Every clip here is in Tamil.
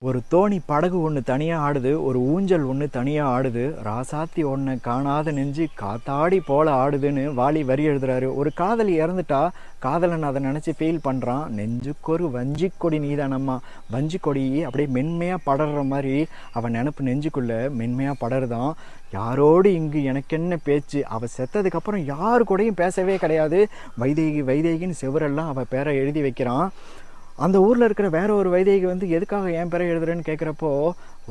ஒரு தோணி படகு ஒன்று தனியாக ஆடுது, ஒரு ஊஞ்சல் ஒன்று தனியாக ஆடுது, ராசாத்தி ஒன்று காணாத நெஞ்சு காத்தாடி போல ஆடுதுன்னு வாலி வரி எழுதுறாரு. ஒரு காதலி இறந்துட்டா காதலன் அதை நினச்சி ஃபீல் பண்ணுறான். நெஞ்சுக்கொரு வஞ்சி கொடி நீதானம்மா. வஞ்சி கொடி அப்படியே மென்மையாக படர்ற மாதிரி அவன் நினப்பு நெஞ்சுக்குள்ளே மென்மையாக படருதான். யாரோடு இங்கு எனக்கு என்ன பேச்சு, அவள் செத்ததுக்கப்புறம் யாரு கூடயும் பேசவே கிடையாது. வைதேகி வைதேகின்னு செவரெல்லாம் அவள் பேரை எழுதி வைக்கிறான். அந்த ஊரில் இருக்கிற வேற ஒரு வைதேகி வந்து எதுக்காக என் பேரை எழுதுறேன்னு கேட்குறப்போ,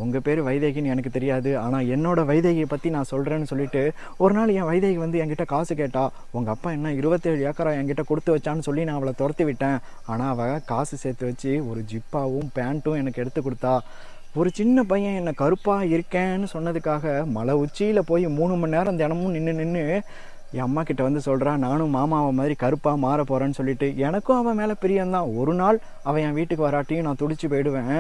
உங்கள் பேர் வைதேகின்னு எனக்கு தெரியாது, ஆனால் என்னோடய வைதேகியை பற்றி நான் சொல்கிறேன்னு சொல்லிட்டு ஒரு நாள் என் வைதேகி வந்து என்கிட்ட காசு கேட்டா. உங்கள் அப்பா என்ன 27 ஏக்கரா என்கிட்ட கொடுத்து வச்சான்னு சொல்லி நான் அவளை துரத்தி விட்டேன். ஆனால் அவள் காசு சேர்த்து வச்சு ஒரு ஜிப்பாவும் பேண்ட்டும் எனக்கு எடுத்து கொடுத்தா. ஒரு சின்ன பையன் என்னை கருப்பாக இருக்கேன்னு சொன்னதுக்காக மலை உச்சியில் போய் 3 மணி நேரம் தினமும் நின்று என் அம்மா கிட்ட வந்து சொல்கிறான், நானும் மாமாவை மாதிரி கருப்பாக மாற போகிறேன்னு சொல்லிட்டு. எனக்கும் அவன் மேலே பிரியந்தான். ஒரு நாள் அவன் என் வீட்டுக்கு வராட்டியும் நான் துடிச்சு போயிடுவேன்.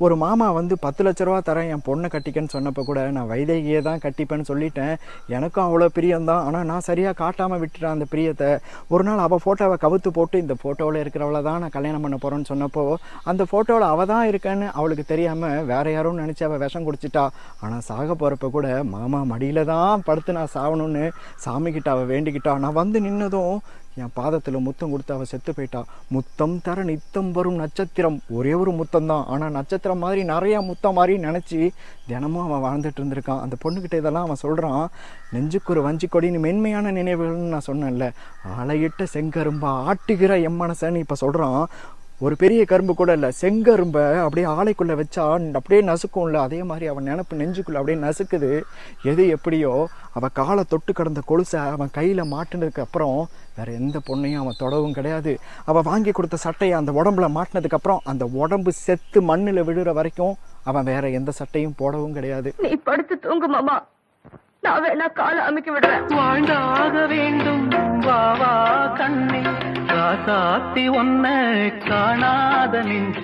ஒரு மாமா வந்து 10 லட்ச ரூபா தரேன் என் பொண்ணை கட்டிக்கன்னு சொன்னப்போ கூட நான் வைதேகியே தான் கட்டிப்பேன்னு சொல்லிட்டேன். எனக்கும் அவ்வளோ பிரியந்தான். ஆனால் நான் சரியாக காட்டாமல் விட்டுட்டேன் அந்த பிரியத்தை. ஒரு நாள் அவள் ஃபோட்டோவை கவுத்து போட்டு இந்த ஃபோட்டோவில் இருக்கிறவளை தான் நான் கல்யாணம் பண்ண போகிறேன்னு சொன்னப்போ, அந்த ஃபோட்டோவில் அவள் தான் இருக்கேன்னு அவளுக்கு தெரியாமல் வேற யாரும் நினச்சி அவள் விஷம் குடிச்சிட்டா. ஆனால் சாக போகிறப்ப கூட மாமா மடியில் தான் படுத்து நான் சாகணும்னு சாமிக்கிட்ட அவள் வேண்டிக்கிட்டா. நான் வந்து நின்னதும் என் பாதத்தில் முத்தம் கொடுத்து அவள் செத்து போயிட்டா. முத்தம் தர நித்தம் வரும் நட்சத்திரம், ஒரே ஒரு முத்தம் தான், ஆனால் நட்சத்திரம் மாதிரி நிறையா முத்தம் மாதிரி நினச்சி தினமும் அவன் வாழ்ந்துட்டு இருந்திருக்கான். அந்த பொண்ணுக்கிட்ட இதெல்லாம் அவன் சொல்கிறான். நெஞ்சுக்கு ஒரு வஞ்சி கொடின்னு மென்மையான நினைவுகள்னு நான் சொன்னேன்ல, ஆளையிட்ட செங்கரும்பா ஆட்டுகிற என் மனசன்னு இப்போ சொல்கிறான். ஒரு பெரிய கரும்பு கூட இல்லை, செங்கரும்பை அப்படியே ஆலைக்குள்ளே வச்சா அப்படியே நசுக்கும்ல, அதே மாதிரி அவன் நினப்பு நெஞ்சுக்குள்ளே அப்படியே நசுக்குது. எது எப்படியோ அவள் காலை தொட்டு கடந்த கொலுசை அவன் கையில் மாட்டினதுக்கு அப்புறம் வேறு எந்த பொண்ணையும் அவன் தொடவும் கிடையாது. அவள் வாங்கி கொடுத்த சட்டையை அந்த உடம்புல மாட்டினதுக்கப்புறம் அந்த உடம்பு செத்து மண்ணில் விழுற வரைக்கும் அவன் வேற எந்த சட்டையும் போடவும் கிடையாது. நீ படுத்து தூங்கு மாமா, நான் வேணா காலை அமைக்க விடுறேன். வாழ்ந்தாக வேண்டும் வாவா கண்ணே, ராசாத்தி ஒன்ன காணாத நெஞ்சு.